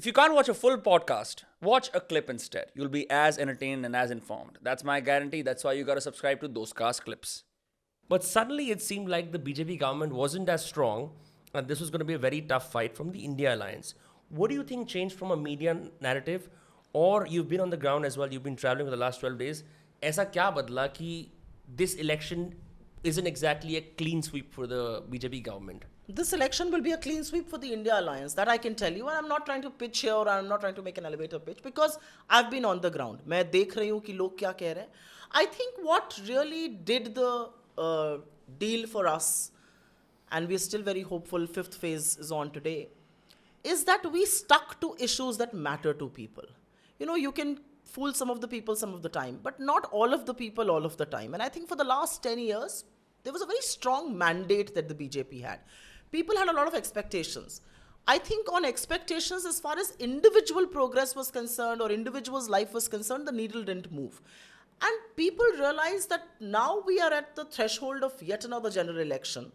If you can't watch a full podcast, watch a clip instead. You'll be as entertained and as informed. That's my guarantee. That's why you gotta subscribe to those cast clips. But suddenly it seemed like the BJP government wasn't as strong, and this was going to be a very tough fight from the India alliance. What do you think changed from a media narrative, or you've been on the ground as well, you've been traveling for the last 12 days? ऐसा क्या बदला कि this election isn't exactly a clean sweep for the BJP government? This election will be a clean sweep for the India alliance, that I can tell you. And I'm not trying to pitch here, or I'm not trying to make an elevator pitch, because I've been on the ground. मैं देख रही हूँ कि लोग क्या कह रहे हैं. I think what really did the deal for us, and we're still very hopeful, fifth phase is on today, is that we stuck to issues that matter to people. You know, you can fool some of the people some of the time, but not all of the people all of the time. And I think for the last 10 years, there was a very strong mandate that the BJP had. People had a lot of expectations. I think on expectations, as far as individual progress was concerned or individual's life was concerned, the needle didn't move. And people realize that now we are at the threshold of yet another general election.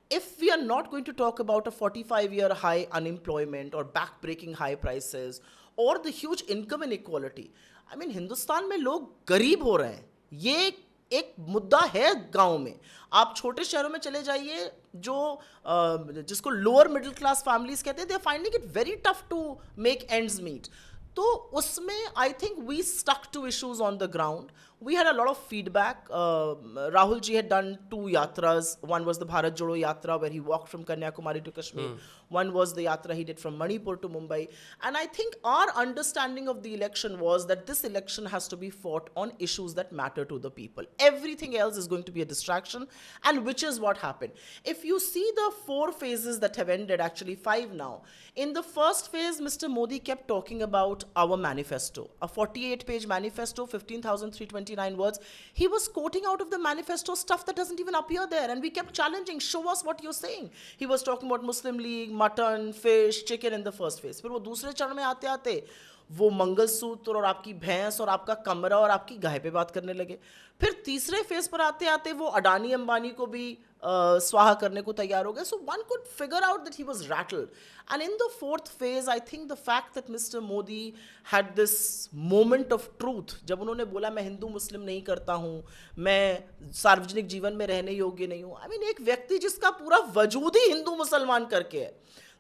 If we are not going to talk about a 45-year high unemployment or back-breaking high prices or the huge income inequality, I mean, Hindustan में लोग गरीब हो रहे हैं. ये एक मुद्दा है गांव में. आप छोटे शहरों में चले जाइए जो जिसको लोअर मिडिल क्लास फैमिलीज कहते हैं, they are finding it very tough to make ends meet. तो उसमें I think we stuck to issues on the ground. We had a lot of feedback. Rahul ji had done 2 yatras. One was the Bharat Jodo Yatra, where he walked from Kanyakumari to Kashmir. One was the yatra he did from Manipur to Mumbai. And I think our understanding of the election was that this election has to be fought on issues that matter to the people. Everything else is going to be a distraction, and which is what happened. If you see the 4 phases that have ended, actually 5 now. In the first phase, Mr. Modi kept talking about our manifesto, a 48-page manifesto, 15,329 words. He was quoting out of the manifesto stuff that doesn't even appear there, and we kept challenging, show us what you're saying. He was talking about Muslim League, mutton, fish, chicken in the first phase. फिर वो दूसरे चरण में आते आते वो मंगलसूत्र और आपकी भैंस और आपका कमरा और आपकी गाय पे बात करने लगे. फिर तीसरे फेज पर आते आते वो अडानी अंबानी को भी स्वाहा करने को तैयार हो गए. So one could figure out that he was rattled. And in the fourth phase, I think the fact that Mr. Modi had this moment of truth, जब उन्होंने बोला मैं हिंदू मुस्लिम नहीं करता हूँ, मैं सार्वजनिक जीवन में रहने योग्य नहीं हूँ. I mean, एक व्यक्ति जिसका पूरा वजूद ही हिंदू मुसलमान करके है.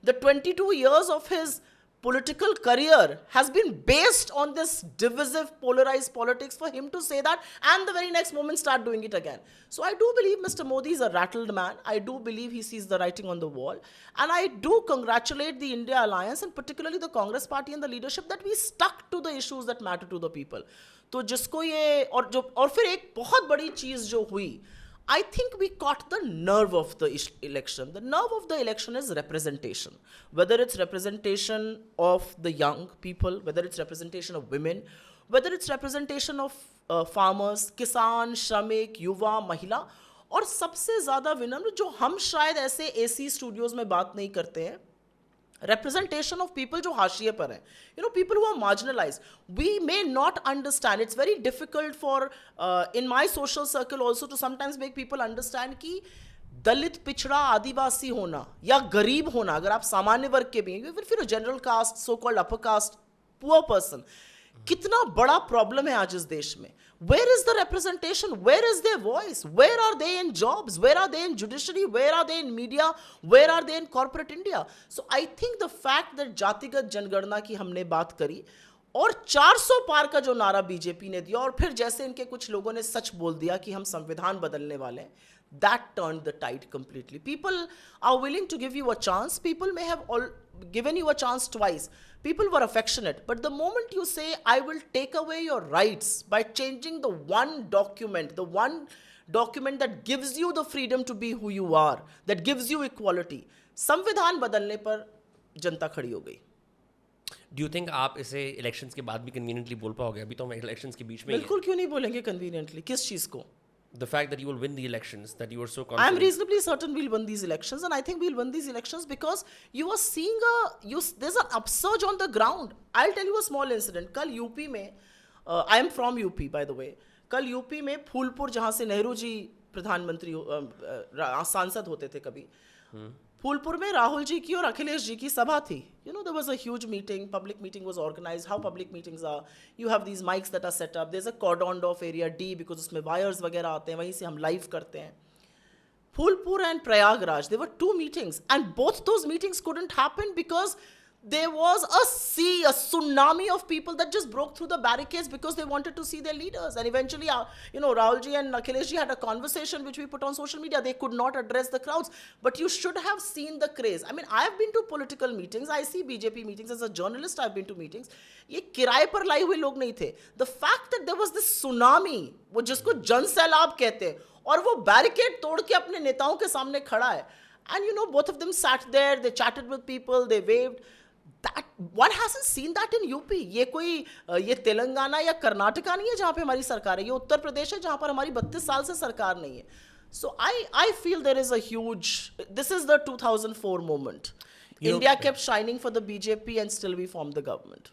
The 22 years of his political career has been based on this divisive, polarized politics, for him to say that and the very next moment start doing it again. So I do believe Mr. Modi is a rattled man. I do believe he sees the writing on the wall. And I do congratulate the India Alliance, and particularly the Congress Party and the leadership, that we stuck to the issues that matter to the people. तो जिसको ये और फिर एक बहुत बड़ी चीज़ जो हुई, I think we caught the nerve of the election. The nerve of the election is representation. Whether it's representation of the young people, whether it's representation of women, whether it's representation of farmers, किसान, श्रमिक, युवा, महिला, और सबसे ज़्यादा विनम्र जो हम शायद ऐसे AC स्टूडियोज़ में बात नहीं करते हैं, representation of people जो हाशिए पर हैं, you know, people who are marginalized. We may not understand. It's very difficult for in my social circle also to sometimes make people understand कि दलित, पिछड़ा, आदिवासी होना या गरीब होना, अगर आप सामान्य वर्ग के भी हैं, even if you're a general caste, so called upper caste, poor person, कितना बड़ा प्रॉब्लम है आज इस देश में. Where is the representation? Where is their voice? Where are they in jobs? Where are they in judiciary? Where are they in media? Where are they in corporate India? So I think the fact that जातिगत जनगणना की हमने बात करी और 400 पार का जो नारा बीजेपी ने दिया, और फिर जैसे इनके कुछ लोगों ने सच बोल दिया कि हम संविधान बदलने वाले हैं, that turned the tide completely. People are willing to give you a chance. People may have given you a chance twice. People were affectionate. But the moment you say, I will take away your rights by changing the one document that gives you the freedom to be who you are, that gives you equality, संविधान बदलने पर जनता खड़ी हो गई. Do you think आप इसे elections के बाद भी कन्वीनियंटली बोल पाओगे? अभी तो हम इलेक्शंस के बीच में ही हैं. बिल्कुल क्यों नहीं बोलेंगे कन्वीनियंटली. किस चीज़ को? The fact that you will win the elections, that you are so confident. I'm reasonably certain we'll win these elections, and I think we'll win these elections because you are seeing there's an upsurge on the ground. I'll tell you a small incident. कल UP में, I am from UP by the way. कल UP में फूलपुर, जहाँ से नेहरू जी प्रधानमंत्री सांसद होते थे कभी, फूलपुर में राहुल जी की और अखिलेश जी की सभा थी. You know, there was a huge meeting, public meeting was organized. How public meetings are, you have these mics that are set up, there's a cordoned off area D because उसमें wires वगैरह आते हैं, वहीं से हम live करते हैं. Phulpur and Prayagraj, there were 2 meetings, and both those meetings couldn't happen because there was a tsunami of people that just broke through the barricades because they wanted to see their leaders. And eventually, Rahulji and Akhileshji had a conversation which we put on social media. They could not address the crowds, but you should have seen the craze. I mean, I've been to political meetings. I see BJP meetings. As a journalist, I've been to meetings. ये किराए पर लाए हुए लोग नहीं थे. The fact that there was this tsunami, वो जिसको जन सैलाब कहते हैं, और वो बैरिकेड तोड़ के अपने नेताओं के सामने खड़ा है. And both of them sat there, they chatted with people, they waved. That one hasn't seen that in UP. ये तेलंगाना या कर्नाटका नहीं है जहाँ पे हमारी सरकार है. ये उत्तर प्रदेश है जहाँ पर हमारी 32 साल से सरकार नहीं है. So I feel there is a huge. This is the 2004 moment. India kept shining for the BJP and still we formed the government.